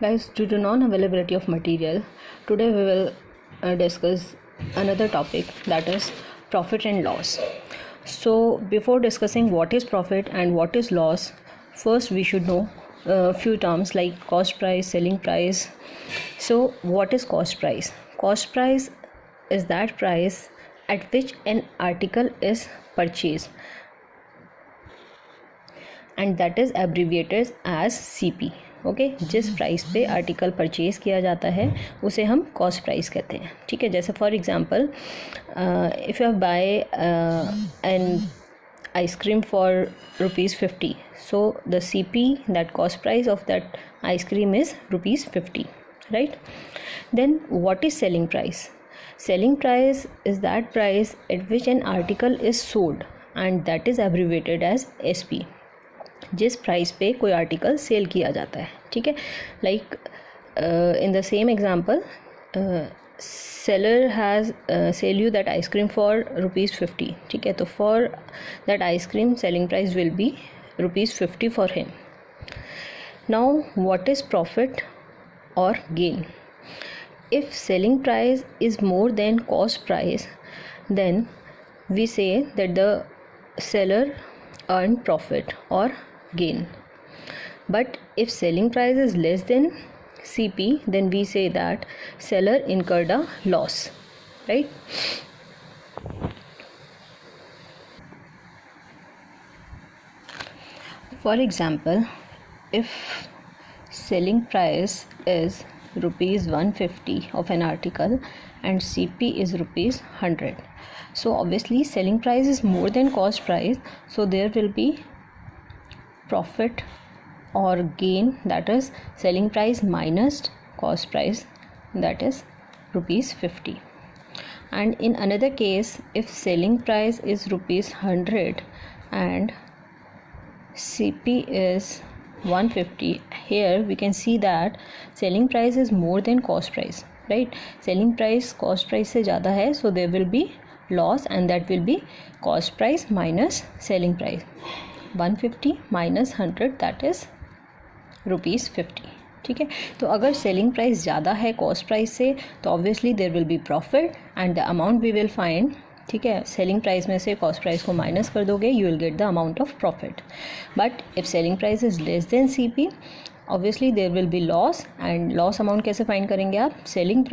Guys, due to non-availability of material, today we will discuss another topic, that is profit and loss. So before discussing what is profit and what is loss, first we should know a few terms like cost price, selling price. So what is cost price? Cost price is that price at which an article is purchased, and that is abbreviated as CP. Okay जिस price पे article purchase किया जाता है उसे हम cost price कहते हैं. ठीक है, जैसे for example if you buy an ice cream for ₹50, so the CP, that cost price of that ice cream is ₹50, right. Then what is selling price? Selling price is that price at which an article is sold, and that is abbreviated as SP. जिस price पे कोई article sell किया जाता है. ठीक है, like in the same example, seller has sell you that ice cream for ₹50. ठीक है, तो for that ice cream selling price will be ₹50 for him. Now what is profit और gain? If selling price is more than cost price, then we say that the seller earned profit or gain. But if selling price is less than CP, then we say that seller incurred a loss, right? For example, if selling price is ₹150 of an article and CP is ₹100, so obviously selling price is more than cost price, so there will be profit or gain, that is selling price minus cost price, that is ₹50. And in another case, if selling price is ₹100 and CP is 150, here we can see that selling price is more than cost price, right? Selling price cost price से ज़्यादा है, so there will be loss, and that will be cost price minus selling price. 150 minus 100, that is ₹50. ठीक है, तो अगर selling price ज़्यादा है cost price से, तो obviously there will be profit and the amount we will find. ठीक है, सेलिंग प्राइस में से कॉस्ट प्राइस को माइनस कर दोगे, you will get the amount of profit. But if selling price is less than CP, obviously there will be loss. And loss amount कैसे find करेंगे आप? सेलिंग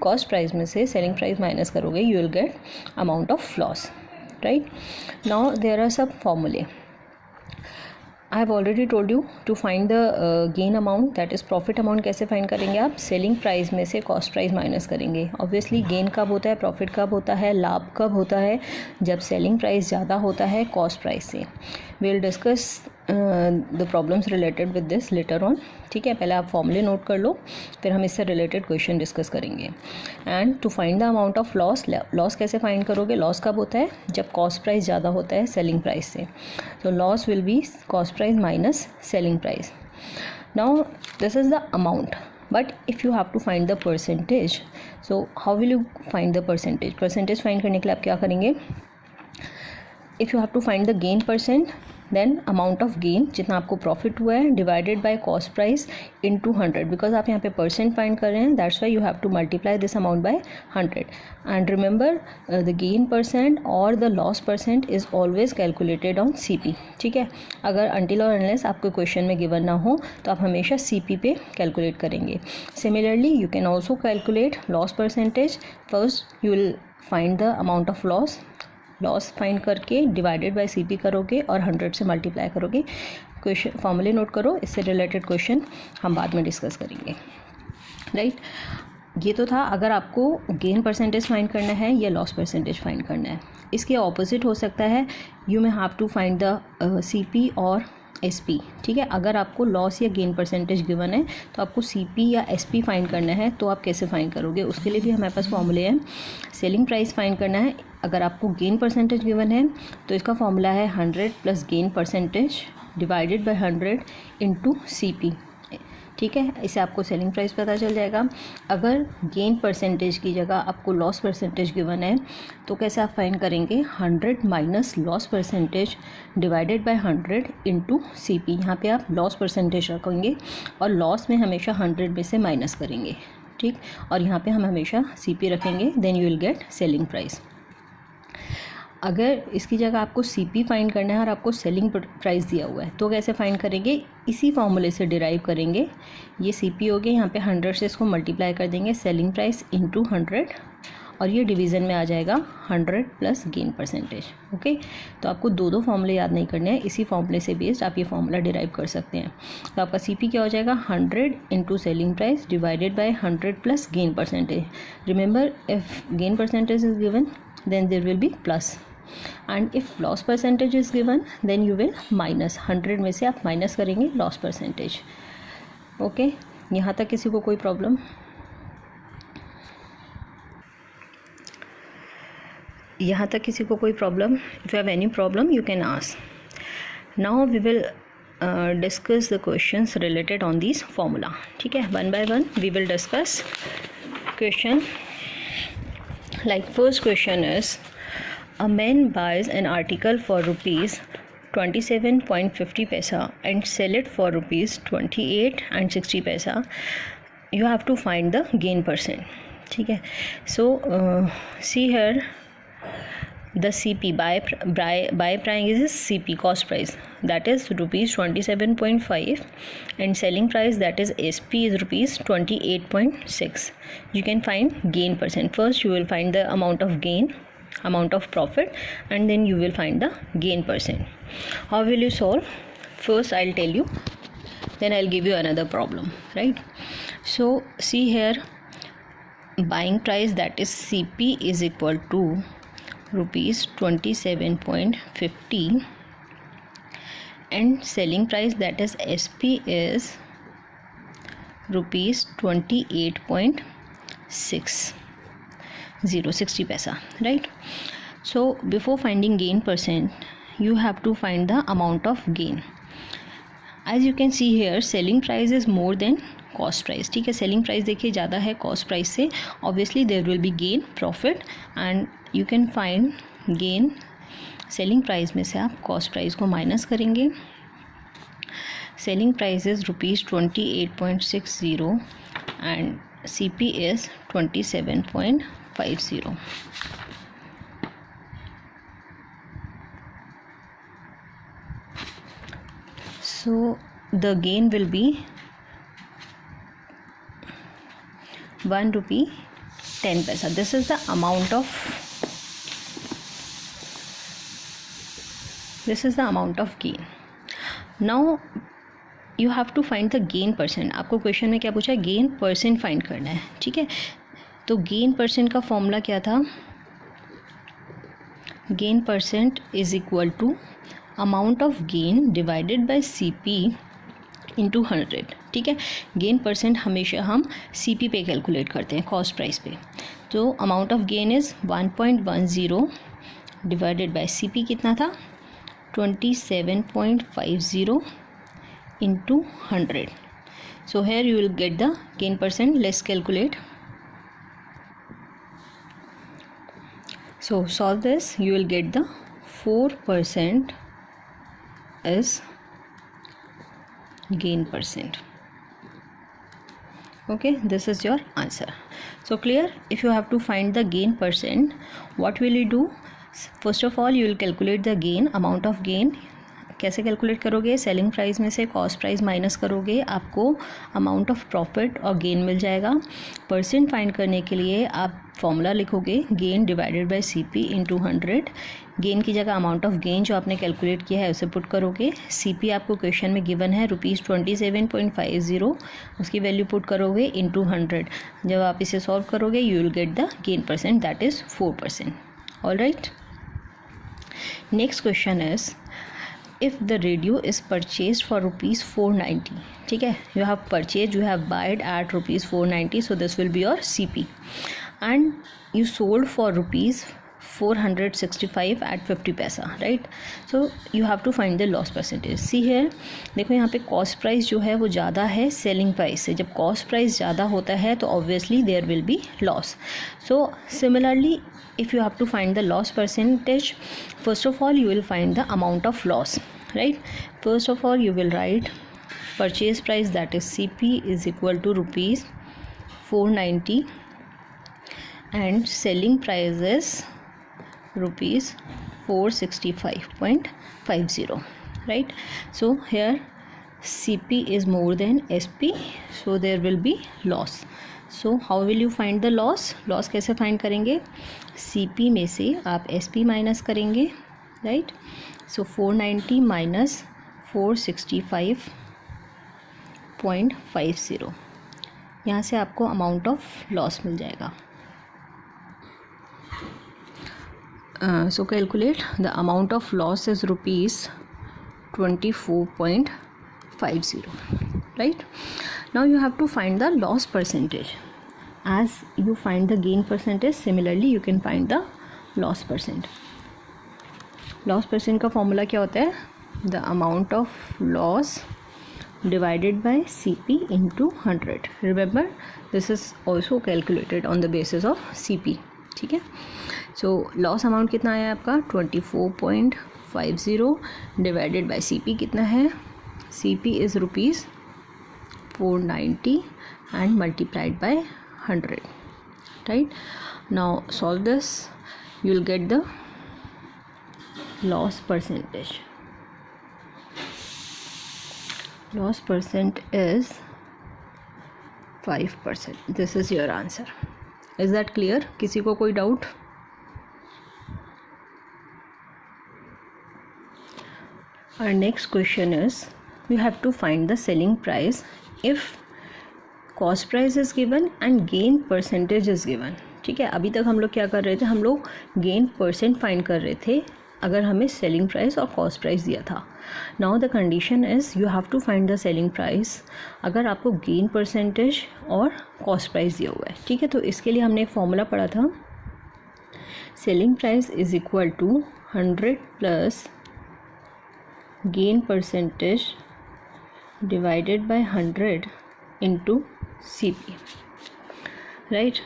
कॉस्ट प्राइस में से सेलिंग प्राइस माइनस करोगे, you will get amount of loss, right. Now there are सब फॉर्मूले. I have already told you to find the gain amount, that is profit amount. कैसे फाइंड करेंगे आप? सेलिंग प्राइस में से कॉस्ट प्राइस माइनस करेंगे. Obviously gain कब होता है, प्रॉफिट कब होता है, लाभ कब होता है? जब सेलिंग प्राइस ज़्यादा होता है कॉस्ट प्राइस से. We will discuss the problems related with this later on. ठीक है, पहले आप फॉर्मूले नोट कर लो, फिर हम इससे रिलेटेड क्वेश्चन डिस्कस करेंगे. And to find the amount of loss, loss कैसे फाइंड करोगे? लॉस कब होता है? जब कॉस्ट प्राइस ज़्यादा होता है सेलिंग प्राइस से. तो loss will be cost price minus selling price. Now this is the amount, but if you have to find the percentage, so how will you find the percentage? Percentage find करने के लिए आप क्या करेंगे? If you have to find the gain percent, then amount of gain, जितना आपको profit हुआ है, divided by cost price into 100. Because आप यहाँ पे परसेंट फाइंड कर रहे हैं, that's why you have to multiply this amount by 100. And remember the gain percent और the loss percent is always calculated on CP. ठीक है, अगर अनटिल और अनलेस आपको क्वेश्चन में गिवन ना हो तो आप हमेशा CP पे कैलकुलेट करेंगे. Similarly you can also calculate loss percentage. First you will find the amount of loss, loss find करके डिवाइडेड बाय CP करोगे और 100 से मल्टीप्लाई करोगे. क्वेश्चन फॉर्मूले नोट करो, इससे रिलेटेड क्वेश्चन हम बाद में डिस्कस करेंगे, राइट. ये तो था अगर आपको गेन परसेंटेज फाइंड करना है या लॉस परसेंटेज फाइंड करना है. इसके ऑपोजिट हो सकता है, you may have to find the CP और SP. ठीक है, अगर आपको लॉस या गेन परसेंटेज गिवन है तो आपको CP या SP फाइंड करना है, तो आप कैसे फाइंड करोगे? उसके लिए भी हमारे पास फॉर्मूले हैं. सेलिंग प्राइस फाइंड करना है, अगर आपको गेन परसेंटेज गिवन है तो इसका फॉर्मूला है 100 plus gain percentage divided by 100 into CP. ठीक है, इससे आपको सेलिंग प्राइस पता चल जाएगा। अगर गेन परसेंटेज की जगह आपको लॉस परसेंटेज गिवन है तो कैसे आप फाइंड करेंगे, 100 minus loss percentage divided by 100 into CP। यहाँ पे आप लॉस परसेंटेज रखेंगे और लॉस में हमेशा 100 में से माइनस करेंगे, ठीक, और यहाँ पे हम हमेशा CP रखेंगे, then you will get selling price. अगर इसकी जगह आपको CP फाइंड करना है और आपको सेलिंग प्राइस दिया हुआ है तो कैसे फाइंड करेंगे, इसी फॉर्मूले से डिराइव करेंगे। ये CP हो गया, यहाँ पे 100 से इसको मल्टीप्लाई कर देंगे, सेलिंग प्राइस इंटू 100, और ये डिवीज़न में आ जाएगा 100 प्लस गेन परसेंटेज। ओके, तो आपको दो फॉर्मूले याद नहीं करने हैं, इसी फॉर्मूले से बेस्ड आप ये फॉर्मूला डिराइव कर सकते हैं। तो आपका CP क्या हो जाएगा, 100 into selling price divided by 100 plus gain percentage. Remember, if gain percentage is given then there will be plus, and if loss percentage is given then you will minus 100 में से आप माइनस करेंगे loss percentage। Okay, यहाँ तक किसी को कोई problem? यहाँ तक किसी को कोई problem? If you have any problem you can ask. Now we will discuss the questions related on this formula. ठीक है, one by one we will discuss question. Like first question is, a man buys an article for rupees 27.50 paisa and sell it for rupees 28 and 60 paisa. You have to find the gain percent. ठीक है, so see here the CP buy price is CP, cost price, that is rupees 27.5, and selling price, that is SP, is rupees 28.6. You can find gain percent. First you will find the amount of gain, amount of profit, and then you will find the gain percent. How will you solve? First I'll tell you, then I'll give you another problem, right? So see here, buying price, that is CP, is equal to rupees 27.50, and selling price, that is SP, is rupees 28.60 paisa, right? So before finding gain percent you have to find the amount of gain. As you can see here, selling price is more than cost price. ठीक है, selling price देखिए ज़्यादा है cost price से, obviously there will be gain profit, and you can find gain. Selling price में से आप cost price को माइनस करेंगे। Selling price is rupees 28.60 and CP is 27.50। So the gain will be 1 rupee 10 paisa. This is the amount of gain. Now you have to find the gain percent. आपको question में क्या पूछा है, gain percent find करना है। ठीक है, तो गेन परसेंट का फॉर्मूला क्या था, gain percent is equal to amount of gain divided by CP into 100। ठीक है, गेन परसेंट हमेशा हम CP पे कैलकुलेट करते हैं, कॉस्ट प्राइस पे। तो amount of gain is 1.10 divided by CP कितना था, 27.50 into 100। So here you will get the gain percent. Let's calculate. So solve this, you will get the 4% is gain percent. Okay, this is your answer. So clear? If you have to find the gain percent, what will you do? First of all you will calculate the gain, amount of gain। कैसे calculate करोगे, selling price में से cost price minus करोगे, आपको amount of profit और gain मिल जाएगा। Percent find करने के लिए आप फॉर्मूला लिखोगे, gain divided by CP into 100। Gain की जगह अमाउंट ऑफ गेन जो आपने कैलकुलेट किया है उसे पुट करोगे। CP आपको क्वेश्चन में गिवन है रुपीज़ 27.50, उसकी वैल्यू पुट करोगे इंटू 100। जब आप इसे सॉल्व करोगे you will get the gain percent, that is 4%। All right, next question is, if the radio is purchased for rupees 490, ठीक है, you have purchased, you have bought at rupees 490, so this will be your CP, and you sold for rupees 465 at 50 पैसा, right. So you have to find the loss percentage. See here, देखो यहाँ पे cost price जो है वो ज़्यादा है selling price से. जब कॉस्ट प्राइस ज़्यादा होता है तो obviously there will be loss. So similarly if you have to find the loss percentage, first of all you will find the amount of loss, right. First of all you will write purchase price, that is CP, is equal to rupees 490 and selling price is rupees 465.50, right. So here CP is more than SP, so there will be loss. So how will you find the loss. Loss कैसे find करेंगे. CP में से आप SP minus करेंगे, right. सो 490 minus 465.50, यहाँ से आपको amount of loss मिल जाएगा. सो calculate the amount of loss is rupees 24.50, right. Now you have to find the loss percentage. As you find the gain percentage, similarly you can find the loss percent. Loss percent का formula क्या होता है. The amount of loss divided by CP into 100. Remember this is also calculated on the basis of CP, ठीक है. So loss amount कितना है आपका 24.50 divided by CP कितना है. CP is rupees 490 and multiplied by 100, right. Now solve this, you will get the loss percentage. Loss percent is 5%. This is your answer. Is that clear? किसी को कोई doubt. Our next question is, you have to find the selling price if cost price is given and gain percentage is given. ठीक है, अभी तक हम लोग क्या कर रहे थे, हम लोग गेन परसेंट फाइंड कर रहे थे अगर हमें सेलिंग प्राइस और कॉस्ट प्राइस दिया था. Now the condition is you have to find the selling price अगर आपको गेन परसेंटेज और कॉस्ट प्राइस दिया हुआ है. ठीक है, तो इसके लिए हमने एक फॉर्मूला पढ़ा था. Selling price is equal to 100 plus gain percentage divided by 100 into CP, right.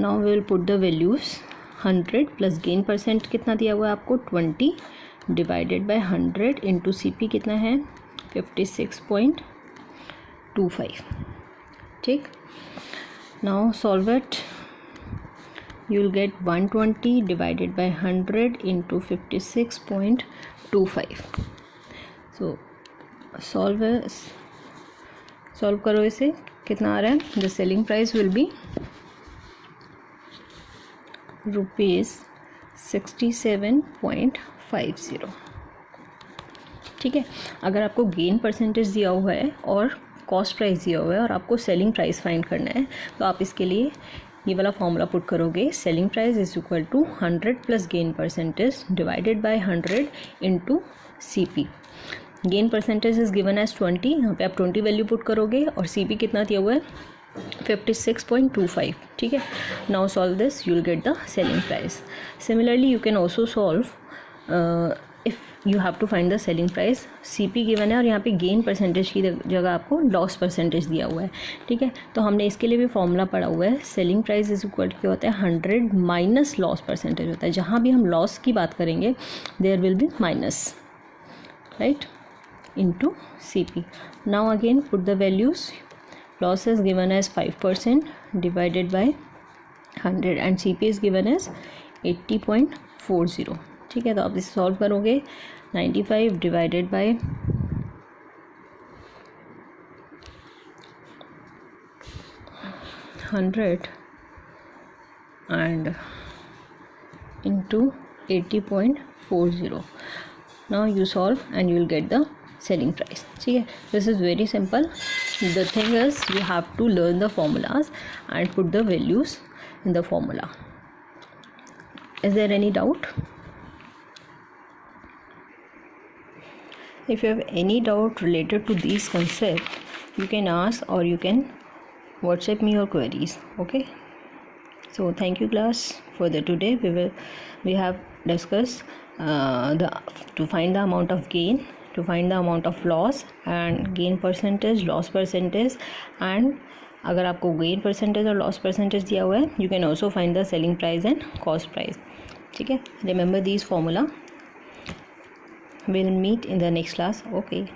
Now we will put the values. 100 plus gain percent कितना दिया हुआ है आपको 20 divided by 100 into CP कितना है 56.25, ठीक. Now solve it. You will get 120 divided by 100 into 56.25. So solve करो इसे. कितना आ रहा है. The selling price will B rupees 67.50, ठीक है. अगर आपको गेन परसेंटेज दिया हुआ है और कॉस्ट प्राइस दिया हुआ है और आपको सेलिंग प्राइस फाइंड करना है तो आप इसके लिए ये वाला फॉर्मूला पुट करोगे. Selling price is equal to 100 plus gain percentage divided by 100 into CP. Gain percentage is given as 20, यहाँ पे आप 20 वैल्यू पुट करोगे और CP कितना दिया हुआ है 56.25, ठीक है. Now solve this, you will get the selling price. Similarly you can also solve if you have to find the selling price. CP given है और यहाँ पे गेन परसेंटेज की जगह आपको लॉस परसेंटेज दिया हुआ है, ठीक है. तो हमने इसके लिए भी फॉर्मूला पढ़ा हुआ है. सेलिंग प्राइस इज इक्वल क्या होता है 100 माइनस लॉस परसेंटेज होता है. जहाँ भी हम लॉस की बात करेंगे there will be minus, right, into CP. Now again put the values. Loss is given as 5% divided by 100 and CP is given as 80.40, ठीक है. तो आप इसे सॉल्व करोगे. 95 divided by 100 and into 80.40. Now you solve and you will get the selling price, ठीक है. This is very simple. The thing is you have to learn the formulas and put the values in the formula. Is there any doubt? If you have any doubt related to these concepts, you can ask or you can WhatsApp me your queries. Okay. So thank you class for the today. We have discussed to find the amount of gain, to find the amount of loss, and gain percentage, loss percentage, and अगर आपको gain percentage और loss percentage दिया हुआ है, you can also find the selling price and cost price. ठीक है, remember these formula. We'll meet in the next class. Okay.